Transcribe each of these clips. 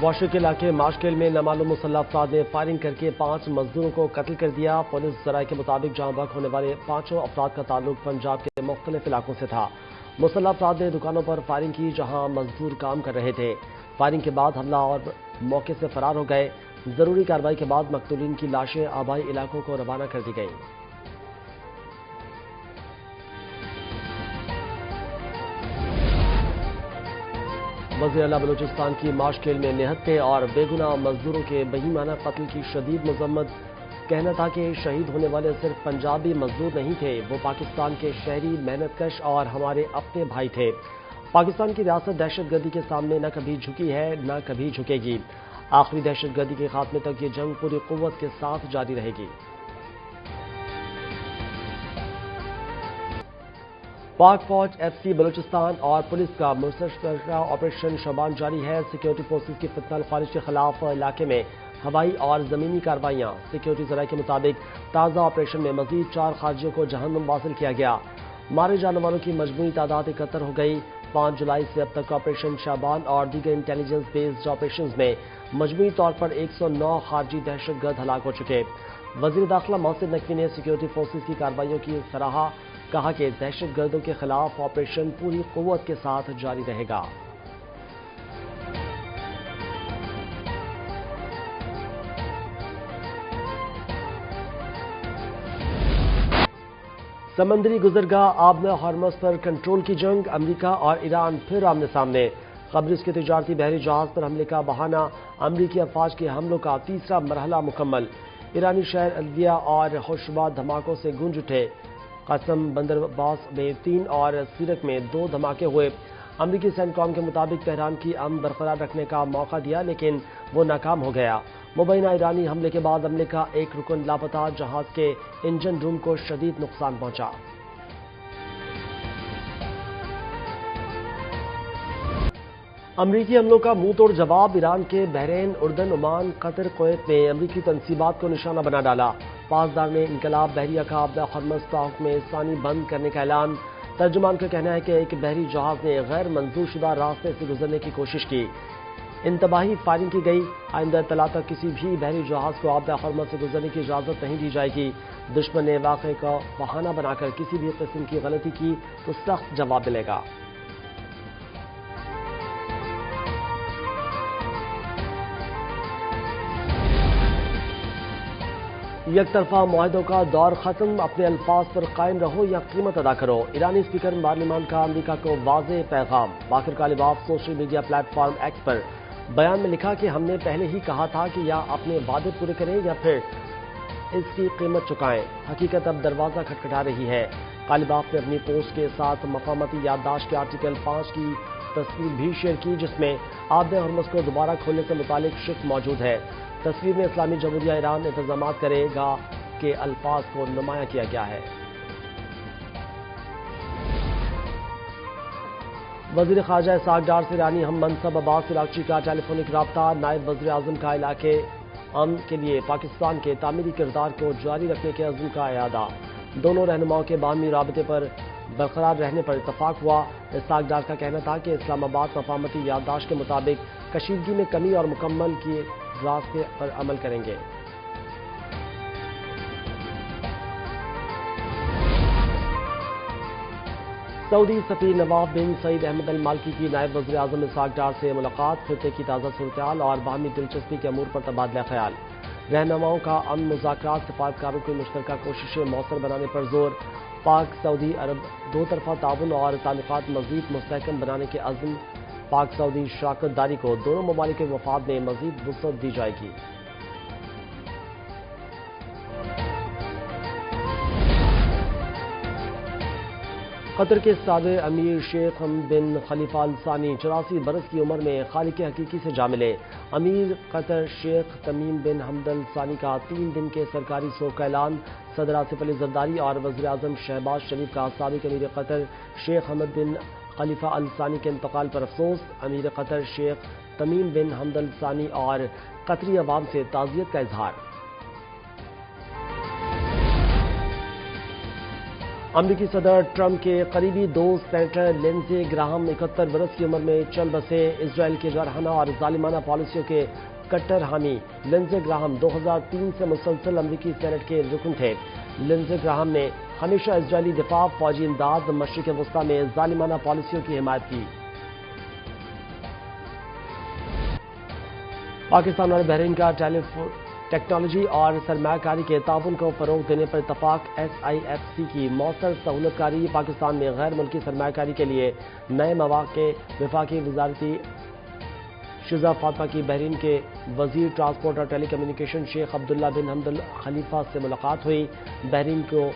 Washer کے علاقے ماشکل میں نامعلوم مسلح افراد نے فائرنگ کر کے 5 مزدوروں کو قتل کر دیا۔ پولیس ذرائع کے مطابق جاں بحق ہونے والے 5 افراد کا تعلق پنجاب کے مختلف علاقوں سے تھا۔ مسلح افراد نے دکانوں پر فائرنگ کی جہاں مزدور کام کر رہے تھے۔ فائرنگ کے بعد حملہ اور موقع سے فرار ہو گئے۔ ضروری کارروائی کے بعد مقتولین کی لاشیں آبائی علاقوں کو روانہ کر دی گئیں۔ وزیر اعلیٰ بلوچستان کی ماشکل میں نہتے اور بے گناہ مزدوروں کے بہیمانہ قتل کی شدید مذمت۔ کہنا تھا کہ شہید ہونے والے صرف پنجابی مزدور نہیں تھے، وہ پاکستان کے شہری محنت کش اور ہمارے اپنے بھائی تھے۔ پاکستان کی ریاست دہشت گردی کے سامنے نہ کبھی جھکی ہے نہ کبھی جھکے گی۔ آخری دہشت گردی کے خاتمے تک یہ جنگ پوری قوت کے ساتھ جاری رہے گی۔ پاک فوج ایف سی بلوچستان اور پولیس کا مشترکہ آپریشن شبان جاری ہے۔ سیکیورٹی فورسز کی فتنہ الخارج کے خلاف علاقے میں ہوائی اور زمینی کارروائیاں۔ سیکیورٹی ذرائع کے مطابق تازہ آپریشن میں مزید 4 خارجیوں کو جہنم واصل کیا گیا۔ مارے جانے والوں کی مجموعی تعداد 71 ہو گئی۔ 5 جولائی سے اب تک آپریشن شبان اور دیگر انٹیلیجنس بیسڈ آپریشنز میں مجموعی طور پر 109 خارجی دہشت گرد ہلاک ہو چکے۔ وزیر داخلہ محسن نقوی نے سیکیورٹی فورسز کی کارروائیوں کی سراہا، کہا کہ دہشت گردوں کے خلاف آپریشن پوری قوت کے ساتھ جاری رہے گا۔ سمندری گزرگاہ آبنہ ہارمز پر کنٹرول کی جنگ، امریکہ اور ایران پھر آمنے سامنے۔ قبرص کے تجارتی بحری جہاز پر حملے کا بہانہ، امریکی افواج کے حملوں کا تیسرا مرحلہ مکمل۔ ایرانی شہر الویہ اور خوشبا دھماکوں سے گونج اٹھے۔ قسم بندر عباس میں 3 اور سیرک میں 2 دھماکے ہوئے۔ امریکی سینٹکام کے مطابق تہران کی امن برقرار رکھنے کا موقع دیا لیکن وہ ناکام ہو گیا۔ مبینہ ایرانی حملے کے بعد عملے کا ایک رکن لاپتہ، جہاز کے انجن روم کو شدید نقصان پہنچا۔ امریکی حملوں کا منہ توڑ جواب، ایران کے بحرین، اردن، عمان، قطر، کویت نے امریکی تنصیبات کو نشانہ بنا ڈالا۔ پاسدار نے انقلاب بحریہ کا آبدہ ہارمز حکم ثانی بند کرنے کا اعلان۔ ترجمان کا کہنا ہے کہ ایک بحری جہاز نے غیر منظور شدہ راستے سے گزرنے کی کوشش کی۔ انتباہی فائرنگ کی گئی۔ آئندہ اطلاع تک کسی بھی بحری جہاز کو آبدہ ہارمز سے گزرنے کی اجازت نہیں دی جائے گی۔ دشمن نے واقعے کا بہانہ بنا کر کسی بھی قسم کی غلطی کی تو سخت جواب ملے گا۔ یک طرفہ معاہدوں کا دور ختم، اپنے الفاظ پر قائم رہو یا قیمت ادا کرو۔ ایرانی اسپیکر پارلیمان کا امریکہ کو واضح پیغام۔ باقر کالباف social media platform X پر بیان میں لکھا کہ ہم نے پہلے ہی کہا تھا کہ یا اپنے وعدے پورے کریں یا پھر اس کی قیمت چکائیں۔ حقیقت اب دروازہ کھٹکھٹا رہی ہے۔ کالباف نے اپنی پوسٹ کے ساتھ مفاہمتی یادداشت کے آرٹیکل 5 کی تصویر بھی شیئر کی، جس میں آبدہ ہارمز کو دوبارہ کھولنے سے متعلق شق موجود ہے۔ تصویر میں اسلامی جمہوریہ ایران انتظامات کرے گا کے الفاظ کو نمایاں کیا گیا ہے۔ وزیر خارجہ اسحاق ڈار سے ایرانی ہم منصب عباس عراقچی کا ٹیلی فونک رابطہ۔ نائب وزیر اعظم کا علاقے امن کے لیے پاکستان کے تعمیری کردار کو جاری رکھنے کے عزم کا اعادہ۔ دونوں رہنماؤں کے باہمی رابطے پر برقرار رہنے پر اتفاق ہوا۔ اسحاق ڈار کا کہنا تھا کہ اسلام آباد مفاہمتی یادداشت کے مطابق کشیدگی میں کمی اور مکمل کیے راستے پر عمل کریں گے۔ سعودی سفیر نواف بن سعید احمد المالکی کی نائب وزیر اعظم اسحاق ڈار سے ملاقات، خطے کی تازہ صورتحال اور باہمی دلچسپی کے امور پر تبادلہ خیال۔ رہنماؤں کا امن مذاکرات، سفارتکاروں کی مشترکہ کوششیں مؤثر بنانے پر زور۔ پاک سعودی عرب دو طرفہ تعاون اور تعلقات مزید مستحکم بنانے کے عزم۔ پاک سعودی شراکت داری کو دونوں ممالک کے مفاد میں مزید وسعت دی جائے گی۔ قطر کے سابق امیر شیخ حمد بن خلیفہ ال ثانی 84 برس کی عمر میں خالق حقیقی سے جا ملے۔ امیر قطر شیخ تمیم بن حمد ال ثانی کا 3 دن کے سرکاری سوگ کا اعلان۔ صدر آصف علی زرداری اور وزیر اعظم شہباز شریف کا سابق امیر قطر شیخ حمد بن خلیفہ ال ثانی کے انتقال پر افسوس۔ امیر قطر شیخ تمیم بن حمد ال ثانی اور قطری عوام سے تعزیت کا اظہار۔ امریکی صدر ٹرمپ کے قریبی دوست سینیٹر لنزے گراہم 71 برس کی عمر میں چل بسے اسرائیل کے جارحانہ اور ظالمانہ پالیسیوں کے کٹر حامی لنزے گراہم 2003 سے مسلسل امریکی سینیٹ کے رکن تھے۔ لنزے گراہم نے ہمیشہ اسرائیلی دفاع، فوجی امداد، مشرق وسطی میں ظالمانہ پالیسیوں کی حمایت کی۔ پاکستان اور بحرین کا ٹیکنالوجی اور سرمایہ کاری کے تعاون کو فروغ دینے پر اتفاق۔ SIFC کی مؤثر سہولت کاری پاکستان میں غیر ملکی سرمایہ کاری کے لیے نئے مواقع۔ وفاقی وزارتی شزا فاطمہ کی بحرین کے وزیر ٹرانسپورٹ اور ٹیلی کمیونیکیشن شیخ عبداللہ بن حمد الخلیفہ سے ملاقات ہوئی۔ بحرین کو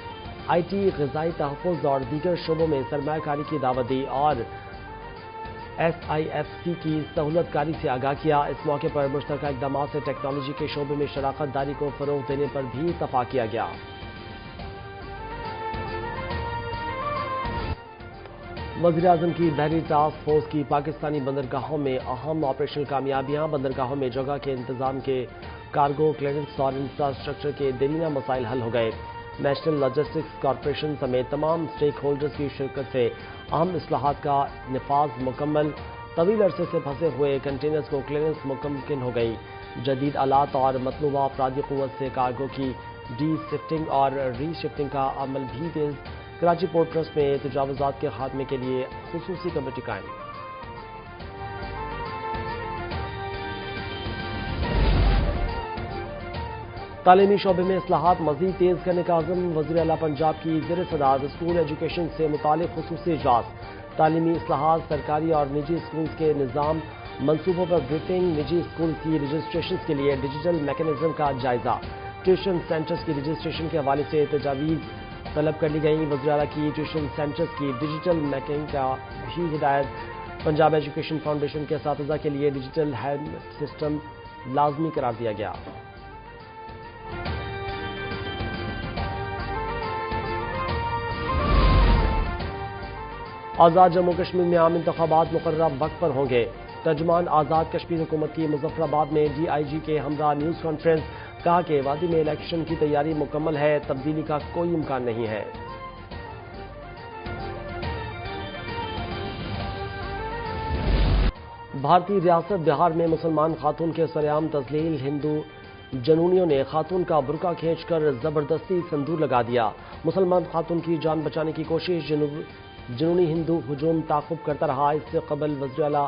IT، غذائی تحفظ اور دیگر شعبوں میں سرمایہ کاری کی دعوت دی اور SIFC کی سہولت کاری سے آگاہ کیا۔ اس موقع پر مشترکہ اقدامات سے ٹیکنالوجی کے شعبے میں شراکت داری کو فروغ دینے پر بھی اتفاق کیا گیا۔ وزیراعظم کی بحری ٹاسک فورس کی پاکستانی بندرگاہوں میں اہم آپریشنل کامیابیاں۔ بندرگاہوں میں جگہ کے انتظام کے کارگو کلیئرنس اور انفراسٹرکچر کے دیرینہ مسائل حل ہو گئے۔ نیشنل لاجسٹکس کارپوریشن سمیت تمام اسٹیک ہولڈرز کی شرکت سے اہم اصلاحات کا نفاذ مکمل۔ طویل عرصے سے پھنسے ہوئے کنٹینرز کو کلیئرنس ممکن ہو گئی۔ جدید آلات اور مطلوبہ افرادی قوت سے کارگو کی ڈی شفٹنگ اور ری شفٹنگ کا عمل بھی تیز۔ کراچی پورٹ ٹرسٹ میں تجاوزات کے خاتمے کے لیے خصوصی کمیٹی قائم۔ تعلیمی شعبے میں اصلاحات مزید تیز کرنے کا عزم۔ وزیر اعلیٰ پنجاب کی زیر صدارت اسکول ایجوکیشن سے متعلق خصوصی اجلاس۔ تعلیمی اصلاحات، سرکاری اور نجی اسکولز کے نظام منصوبوں پر بریفنگ۔ نجی اسکول کی رجسٹریشن کے لیے ڈیجیٹل میکانزم کا جائزہ۔ ٹیوشن سینٹرز کی رجسٹریشن کے حوالے سے تجاویز طلب کر لی گئی۔ وزیر اعلیٰ کی ٹیوشن سینٹرز کی ڈیجیٹل میکنگ کا بھی ہدایت۔ پنجاب ایجوکیشن فاؤنڈیشن کے اساتذہ کے لیے ڈیجیٹل ہیلمٹ سسٹم لازمی قرار دیا گیا۔ آزاد جموں کشمیر میں عام انتخابات مقررہ وقت پر ہوں گے۔ ترجمان آزاد کشمیر حکومت کی مظفر آباد میں DIG کے ہمراہ نیوز کانفرنس۔ کہا کہ وادی میں الیکشن کی تیاری مکمل ہے، تبدیلی کا کوئی امکان نہیں ہے۔ بھارتی ریاست بہار میں مسلمان خاتون کے سرعام تذلیل۔ ہندو جنونیوں نے خاتون کا برقع کھینچ کر زبردستی سندور لگا دیا۔ مسلمان خاتون کی جان بچانے کی کوشش، جنونی ہندو ہجوم تعاقب کرتا رہا۔ اس سے قبل وزیر اعلیٰ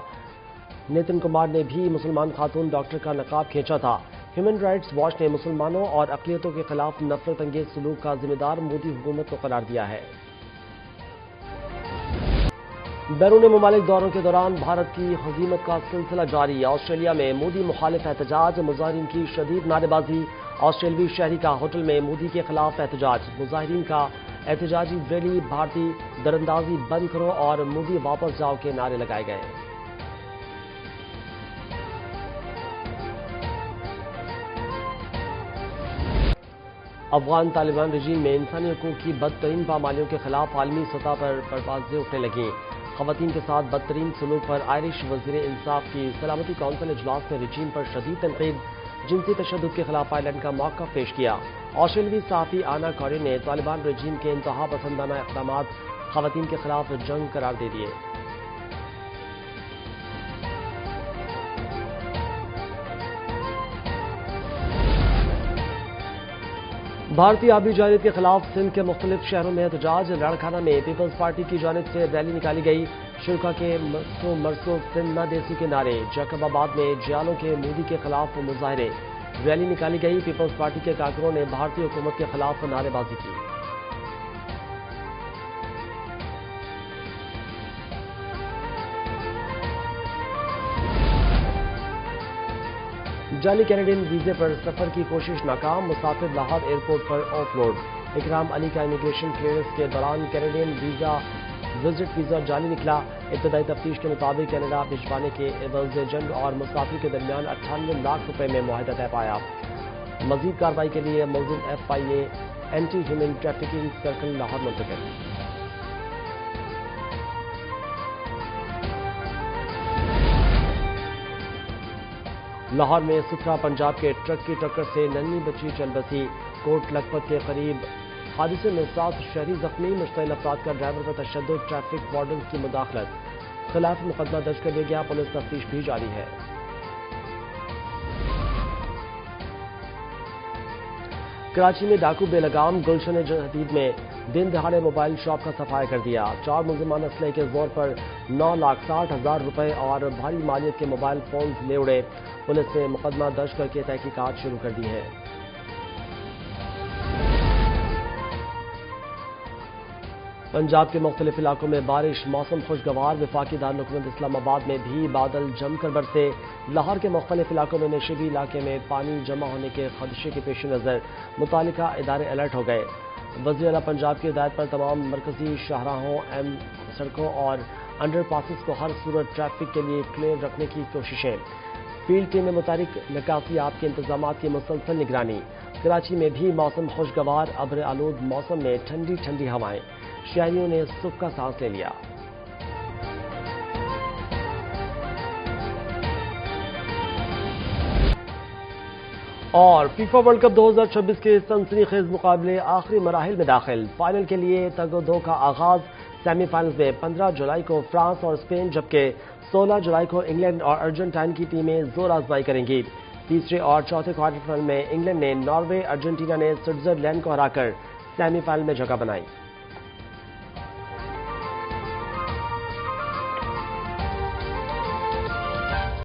نتن کمار نے بھی مسلمان خاتون ڈاکٹر کا نقاب کھینچا تھا۔ ہیومن رائٹس واچ نے مسلمانوں اور اقلیتوں کے خلاف نفرت انگیز سلوک کا ذمہ دار مودی حکومت کو قرار دیا ہے۔ بیرون ممالک دوروں کے دوران بھارت کی ہزیمت کا سلسلہ جاری۔ آسٹریلیا میں مودی مخالف احتجاج، مظاہرین کی شدید نعرے بازی۔ آسٹریلوی شہری کا ہوٹل میں مودی کے خلاف احتجاج، مظاہرین کا احتجاجی ریلی، بھارتی دراندازی بند کرو اور مودی واپس جاؤ کے نعرے لگائے گئے۔ افغان طالبان رجیم میں انسانی حقوق کی بدترین پامالیوں کے خلاف عالمی سطح پر پروازیں اٹھنے لگیں۔ خواتین کے ساتھ بدترین سلوک پر آئرش وزیر انصاف کی سلامتی کونسل اجلاس میں رجیم پر شدید تنقید۔ جنسی تشدد کے خلاف آئرلینڈ کا موقف پیش کیا۔ آسٹریلوی صحافی آنا کوری نے طالبان رجیم کے انتہا پسندانہ اقدامات خواتین کے خلاف جنگ قرار دے دیے۔ بھارتی آبی جارحیت کے خلاف سندھ کے مختلف شہروں میں احتجاج۔ لاڑکانہ میں پیپلز پارٹی کی جانب سے ریلی نکالی گئی۔ شرکا کے مرسو سندھ نہ دیسی کے نعرے۔ جیکب آباد میں جیالوں کے مودی کے خلاف مظاہرے، ریلی نکالی گئی۔ پیپلز پارٹی کے کارکنوں نے بھارتی حکومت کے خلاف نعرے بازی کی۔ جعلی کینیڈین ویزے پر سفر کی کوشش ناکام، مسافر لاہور ایئرپورٹ پر آف لوڈ۔ اکرام علی کا امیگریشن کلیئرنس کے دوران کینیڈین وزٹ ویزا جعلی نکلا۔ ابتدائی تفتیش کے مطابق کینیڈا بھجوانے کے عوض ایجنٹ اور مسافر کے درمیان 98 لاکھ روپے میں معاہدہ طے پایا۔ مزید کارروائی کے لیے ملزم FIA anti human trafficking circle Lahore منتقل۔ لاہور میں 17 پنجاب کے ٹرک کی ٹکر سے ننھی بچی چل بسی۔ کوٹ لکھپت کے قریب حادثے میں 7 شہری زخمی، مشتعل افراد کا ڈرائیور پر تشدد، ٹریفک وارڈنز کی مداخلت، خلاف مقدمہ درج کر لیا گیا، پولیس تفتیش بھی جاری ہے۔ کراچی میں ڈاکو بے لگام، گلشن جدید میں دن دہاڑے موبائل شاپ کا صفایا کر دیا، 4 ملزمان اسلحے کے زور پر 9,60,000 روپے اور بھاری مالیت کے موبائل فونز لے اڑے، پولیس نے مقدمہ درج کر کے تحقیقات شروع کر دی ہیں۔ پنجاب کے مختلف علاقوں میں بارش، موسم خوشگوار، وفاقی دارالحکومت اسلام آباد میں بھی بادل جم کر برسے، لاہور کے مختلف علاقوں میں نشیبی علاقے میں پانی جمع ہونے کے خدشے کے پیش نظر متعلقہ ادارے الرٹ ہو گئے۔ وزیر اعلیٰ پنجاب کی ہدایت پر تمام مرکزی شاہراہوں، اہم سڑکوں اور انڈر پاسز کو ہر صورت ٹریفک کے لیے کلیئر رکھنے کی کوششیں، فیلڈ ٹیمیں متحرک، نکاسی آب کے انتظامات کی مسلسل نگرانی۔ کراچی میں بھی موسم خوشگوار، ابر آلود موسم میں ٹھنڈی ٹھنڈی ہوائیں، شہریوں نے سکھ کا سانس لے لیا۔ اور فیفا ورلڈ کپ 2026 کے سنسنی خیز مقابلے آخری مراحل میں داخل، فائنل کے لیے تگ و دو کا آغاز، سیمی فائنلز میں 15 جولائی کو فرانس اور اسپین، جبکہ 16 جولائی کو انگلینڈ اور ارجنٹائن کی ٹیمیں زور آزمائی کریں گی۔ تیسرے اور چوتھے کوارٹر فائنل میں انگلینڈ نے ناروے، ارجنٹینا نے سوئٹزرلینڈ کو ہرا کر سیمی فائنل میں جگہ بنائی۔